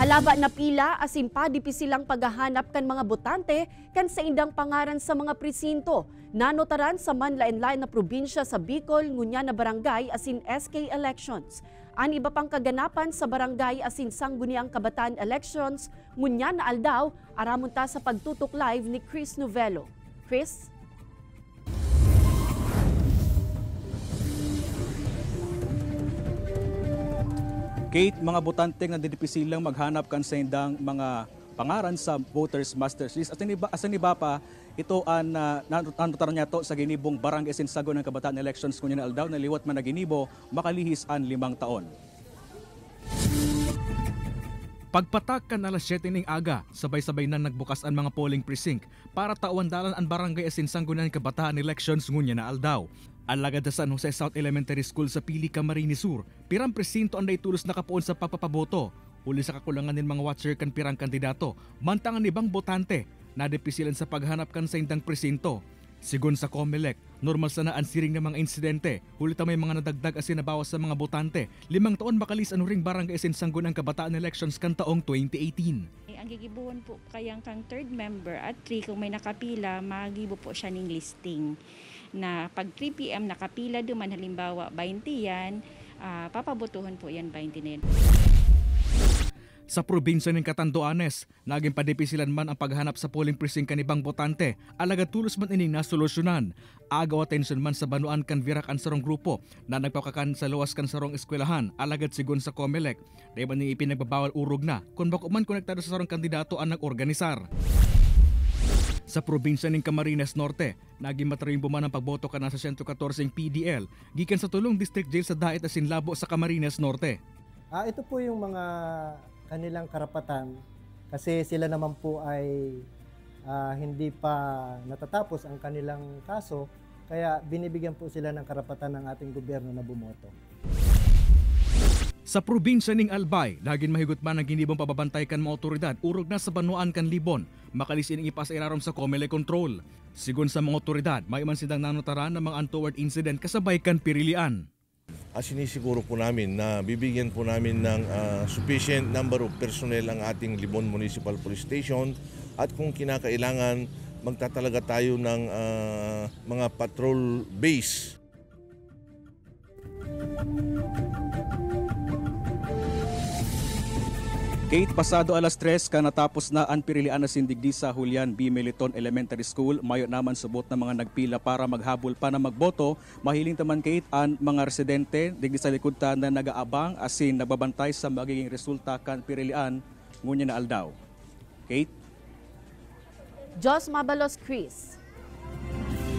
Halaba na pila asin pa dipi silang paghahanap kan mga botante kan sa indang pangaran sa mga presinto. Nanotaran sa manlain-lain na probinsya sa Bicol, ngunya na barangay asin SK elections. Ang iba pang kaganapan sa barangay asin sangguniang kabataan elections, ngunya na aldaw, aramon ta sa pagtutok live ni Chris Novelo. Chris? Kate, mga botante nga didipisilang maghanap kan sa indang mga pangaran sa voters master list. Asan iba pa, ito ang nanotaran niya to sa ginibong barangay sinsago ng kabataan elections kunya na aldaw na liwat man na ginibo makalihis an 5 taon. Pagpatak kan alas 7 ning aga, sabay-sabay na nagbukas ang mga polling precinct para tawandalan ang barangay asinsanggo ng kabataan elections ngunya na aldaw. Alagad sa San Jose South Elementary School sa Pili, Camarines Sur, pirang presinto ang tulos nakapoon sa pagpapaboto. Uli sa kakulangan ng mga watcher kan pirang kandidato, mantangan ibang botante na depisilan sa paghanap kan sa indang presinto. Sigon sa COMELEC, normal sana ang siring ng mga insidente. Huli may mga nadagdag asin nabawas sa mga botante. 5 taon makalis ang ring barangay asin sanggo ng kabataan elections kan taong 2018. Ang gigibuhon po kayang kang third member at 3 kung may nakapila, magibo po siya ng listing. Na pag 3 p.m. nakapila duman halimbawa 20 yan, papabotohan po yan 20 na yan. Sa probinsya ng Catanduanes, naging padipisilan man ang paghanap sa polling precinct kanibang botante, alagad tulos man ining nasolusyonan. Agaw atensyon man sa banuan kan virak ang sarong grupo na nagpakakan sa luwas kan sarong eskwelahan, alagad sigon sa COMELEC. Dahil man ni ipinagbabawal urog na kung bako man konektado sa sarong kandidato ang nag-organisar. Sa probinsya ng Camarines Norte, naging matarimbo man ang pagboto ka na sa 114 PDL, gikan sa tulong district jail sa Daet asin Labo sa Camarines Norte. Ito po yung mga kanilang karapatan kasi sila naman po ay hindi pa natatapos ang kanilang kaso, kaya binibigyan po sila ng karapatan ng ating gobyerno na bumoto. Sa probinsya ning Albay, laging mahigot man ang ginibong pababantay kan mga otoridad, urog na sa banuan kan Libon, makalisin ang ipas irarom sa COMELEC control. Sigon sa mga otoridad, may man silang nanotaran ng mga untoward incident kasabay kan pirilian. Sinisiguro po namin na bibigyan po namin ng sufficient number of personnel ang ating Libon Municipal Police Station at kung kinakailangan magtatalaga tayo ng mga patrol base. Kate, pasado alas 3 ka natapos na ang pirilian na sindigdi sa Julian B. Meliton Elementary School. Mayo naman subot na mga nagpila para maghabol pa na magboto. Mahiling taman Kate ang mga residente digdi sa likod ta na nagaabang asin nagbabantay sa magiging resulta kan pirilian ngunya na aldaw. Kate? Jos Mabalos, Chris.